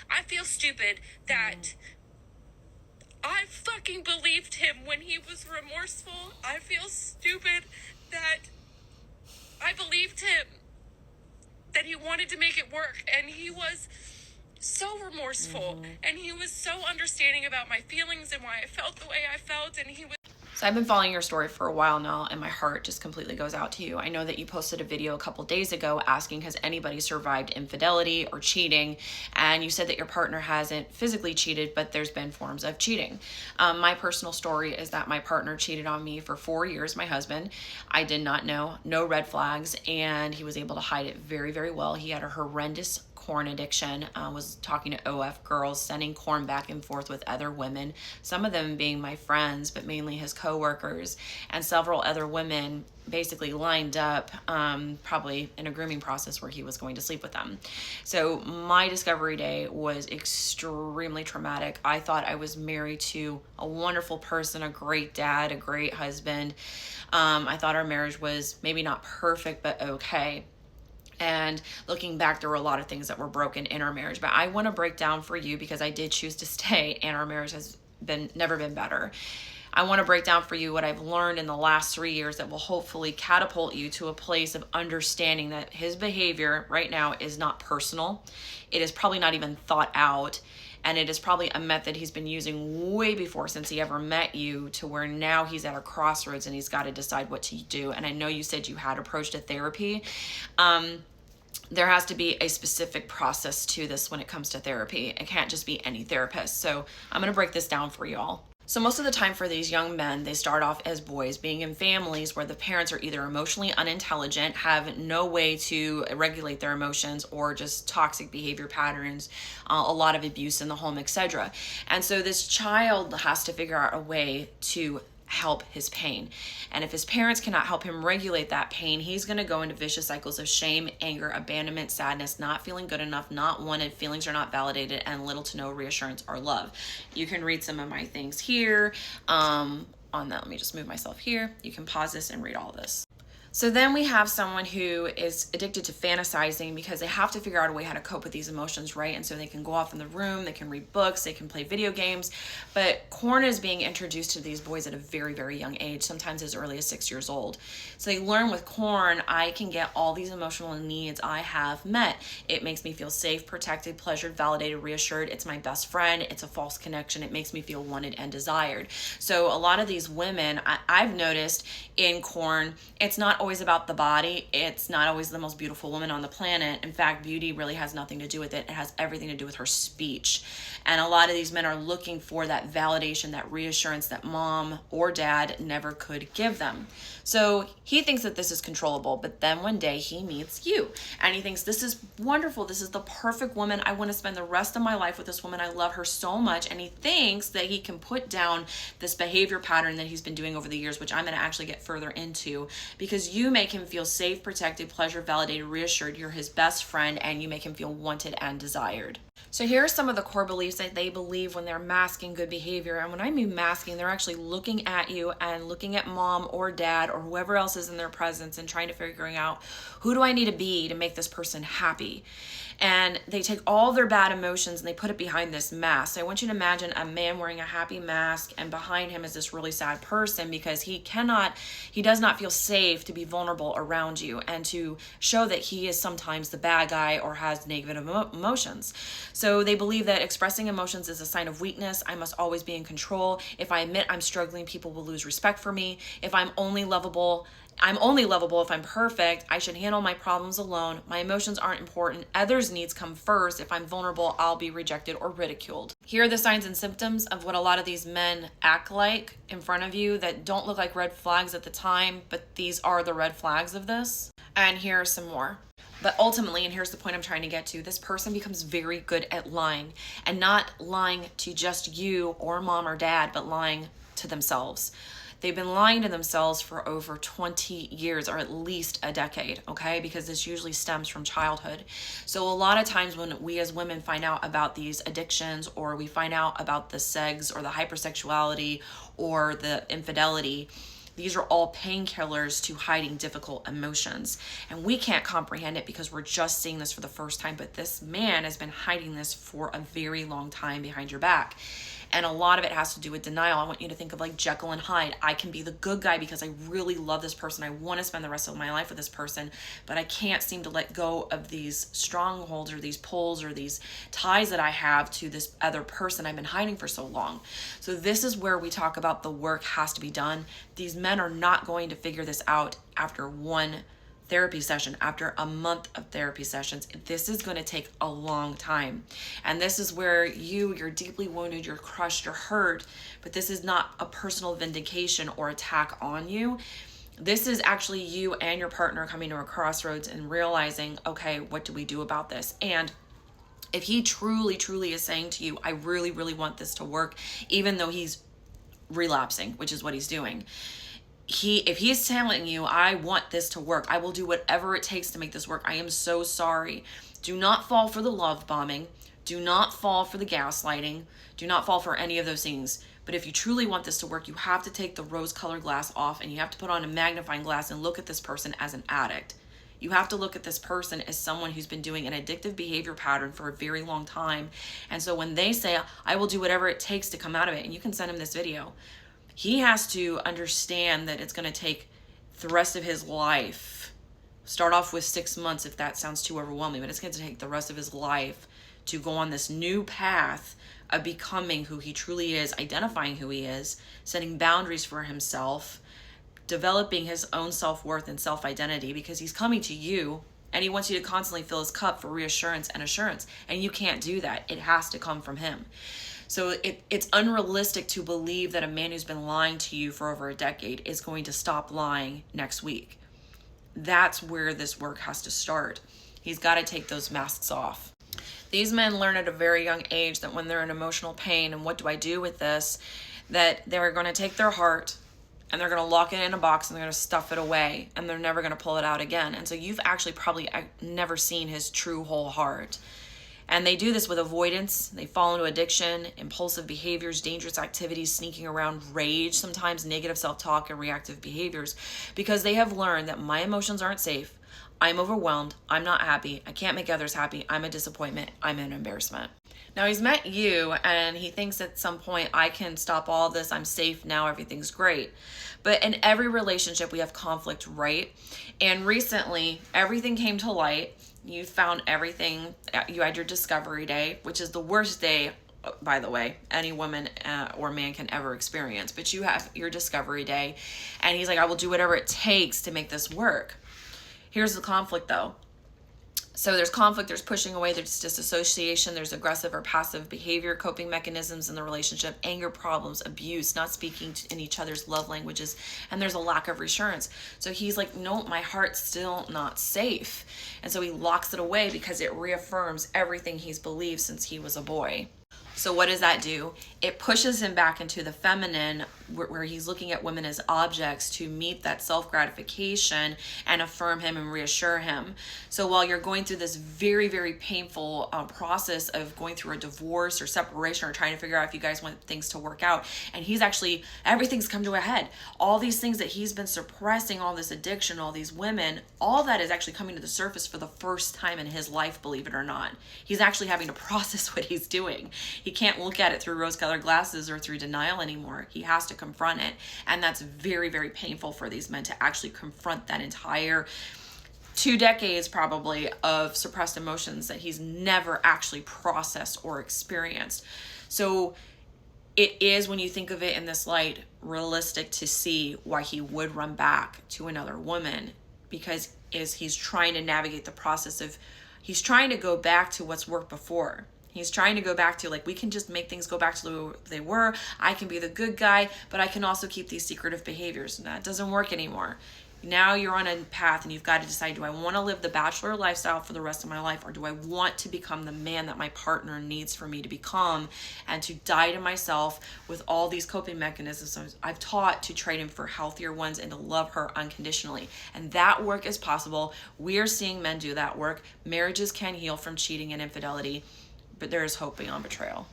I feel stupid that I fucking believed him when he was remorseful. I feel stupid that I believed him, that he wanted to make it work, and he was so remorseful, and he was so understanding about my feelings and why I felt the way I felt, and he was... So I've been following your story for a while now, and my heart just completely goes out to you. I know that you posted a video a couple days ago asking, has anybody survived infidelity or cheating? And you said that your partner hasn't physically cheated, but there's been forms of cheating. My personal story is that my partner cheated on me for 4 years, my husband. I did not know, no red flags, and he was able to hide it very, very well. He had a horrendous corn addiction, was talking to OF girls, sending corn back and forth with other women, some of them being my friends, but mainly his co-workers, and several other women basically lined up, probably in a grooming process where he was going to sleep with them. So my discovery day was extremely traumatic. I thought I was married to a wonderful person, a great dad, a great husband. I thought our marriage was maybe not perfect, but okay. And looking back, there were a lot of things that were broken in our marriage, but I want to break down for you because I did choose to stay and our marriage has never been better. I want to break down for you what I've learned in the last 3 years that will hopefully catapult you to a place of understanding that his behavior right now is not personal. It is probably not even thought out. And it is probably a method he's been using way before, since he ever met you, to where now he's at a crossroads and he's got to decide what to do. And I know you said you had approached a therapy. There has to be a specific process to this when it comes to therapy. It can't just be any therapist. So I'm going to break this down for you all. So most of the time for these young men, they start off as boys, being in families where the parents are either emotionally unintelligent, have no way to regulate their emotions, or just toxic behavior patterns, a lot of abuse in the home, etc. And so this child has to figure out a way to help his pain. And if his parents cannot help him regulate that pain, he's going to go into vicious cycles of shame, anger, abandonment, sadness, not feeling good enough, not wanted, feelings are not validated, and little to no reassurance or love. You can read some of my things here. On that, let me just move myself here. You can pause this and read all this. So then we have someone who is addicted to fantasizing because they have to figure out a way how to cope with these emotions, right? And so they can go off in the room, they can read books, they can play video games, but corn is being introduced to these boys at a very, very young age, sometimes as early as 6 years old. So they learn with corn, I can get all these emotional needs I have met. It makes me feel safe, protected, pleasured, validated, reassured. It's my best friend. It's a false connection. It makes me feel wanted and desired. So a lot of these women, I've noticed in corn, it's not always about the body. It's not always the most beautiful woman on the planet. In fact, beauty really has nothing to do with it. It has everything to do with her speech. And a lot of these men are looking for that validation, that reassurance that mom or dad never could give them. So he thinks that this is controllable, but then one day he meets you and he thinks, this is wonderful. This is the perfect woman. I want to spend the rest of my life with this woman. I love her so much. And he thinks that he can put down this behavior pattern that he's been doing over the years, which I'm going to actually get further into, because you make him feel safe, protected, pleasured, validated, reassured. You're his best friend, and you make him feel wanted and desired. So here are some of the core beliefs that they believe when they're masking good behavior. And when I mean masking, they're actually looking at you and looking at mom or dad or whoever else is in their presence and trying to figure out, who do I need to be to make this person happy? And they take all their bad emotions and they put it behind this mask. So I want you to imagine a man wearing a happy mask, and behind him is this really sad person, because he does not feel safe to be vulnerable around you and to show that he is sometimes the bad guy or has negative emotions. So they believe that expressing emotions is a sign of weakness. I must always be in control. If I admit I'm struggling, people will lose respect for me. If I'm only lovable if I'm perfect. I should handle my problems alone. My emotions aren't important. Others' needs come first. If I'm vulnerable, I'll be rejected or ridiculed. Here are the signs and symptoms of what a lot of these men act like in front of you that don't look like red flags at the time, but these are the red flags of this. And here are some more. But ultimately, and here's the point I'm trying to get to, this person becomes very good at lying, and not lying to just you or mom or dad, but lying to themselves. They've been lying to themselves for over 20 years, or at least a decade, okay? Because this usually stems from childhood. So a lot of times when we as women find out about these addictions, or we find out about the sex or the hypersexuality or the infidelity, These are all painkillers to hiding difficult emotions. And we can't comprehend it because we're just seeing this for the first time. But this man has been hiding this for a very long time behind your back. And a lot of it has to do with denial. I want you to think of like Jekyll and Hyde. I can be the good guy because I really love this person. I want to spend the rest of my life with this person, but I can't seem to let go of these strongholds or these pulls or these ties that I have to this other person I've been hiding for so long. So this is where we talk about the work has to be done. These men are not going to figure this out after one therapy session, after a month of therapy sessions. This is going to take a long time. And this is where you're deeply wounded, you're crushed, you're hurt, but this is not a personal vindication or attack on you. This is actually you and your partner coming to a crossroads and realizing, okay, what do we do about this? And if he truly, truly is saying to you, I really, really want this to work, even though he's relapsing, which is what he's doing. If he's telling you, I want this to work, I will do whatever it takes to make this work, I am so sorry. Do not fall for the love bombing. Do not fall for the gaslighting. Do not fall for any of those things. But if you truly want this to work, you have to take the rose-colored glass off and you have to put on a magnifying glass and look at this person as an addict. You have to look at this person as someone who's been doing an addictive behavior pattern for a very long time. And so when they say, I will do whatever it takes to come out of it, and you can send him this video, he has to understand that it's going to take the rest of his life. Start off with 6 months if that sounds too overwhelming, but it's going to take the rest of his life to go on this new path of becoming who he truly is, identifying who he is, setting boundaries for himself, developing his own self-worth and self-identity, because he's coming to you and he wants you to constantly fill his cup for reassurance and assurance. And you can't do that. It has to come from him. So it's unrealistic to believe that a man who's been lying to you for over a decade is going to stop lying next week. That's where this work has to start. He's got to take those masks off. These men learn at a very young age that when they're in emotional pain, and what do I do with this, that they're going to take their heart and they're going to lock it in a box and they're going to stuff it away and they're never going to pull it out again. And so you've actually probably never seen his true whole heart. And they do this with avoidance. They fall into addiction, impulsive behaviors, dangerous activities, sneaking around, rage, sometimes negative self-talk and reactive behaviors, because they have learned that my emotions aren't safe. I'm overwhelmed. I'm not happy. I can't make others happy. I'm a disappointment. I'm an embarrassment. Now he's met you and he thinks at some point, I can stop all this. I'm safe now. Everything's great. But in every relationship, we have conflict, right? And recently, everything came to light. You found everything. You had your discovery day, which is the worst day, by the way, any woman or man can ever experience. But you have your discovery day. And he's like, I will do whatever it takes to make this work. Here's the conflict, though. So there's conflict, there's pushing away, there's disassociation, there's aggressive or passive behavior, coping mechanisms in the relationship, anger problems, abuse, not speaking in each other's love languages, and there's a lack of reassurance. So he's like, no, my heart's still not safe. And so he locks it away because it reaffirms everything he's believed since he was a boy. So what does that do? It pushes him back into the feminine, where he's looking at women as objects to meet that self-gratification and affirm him and reassure him. So while you're going through this very, very painful process of going through a divorce or separation or trying to figure out if you guys want things to work out, and he's actually, everything's come to a head. All these things that he's been suppressing, all this addiction, all these women, all that is actually coming to the surface for the first time in his life, believe it or not. He's actually having to process what he's doing. He can't look at it through rose-colored glasses or through denial anymore. He has to confront it. And that's very, very painful for these men to actually confront that entire 2 decades probably of suppressed emotions that he's never actually processed or experienced. So it is, when you think of it in this light, realistic to see why he would run back to another woman, because he's trying to navigate the process of, he's trying to go back to what's worked before. He's trying to go back to, like, we can just make things go back to the way they were. I can be the good guy, but I can also keep these secretive behaviors. And that doesn't work anymore. Now you're on a path and you've got to decide, do I want to live the bachelor lifestyle for the rest of my life, or do I want to become the man that my partner needs for me to become, and to die to myself with all these coping mechanisms I've taught to trade in for healthier ones and to love her unconditionally. And that work is possible. We are seeing men do that work. Marriages can heal from cheating and infidelity, but there is hope beyond betrayal.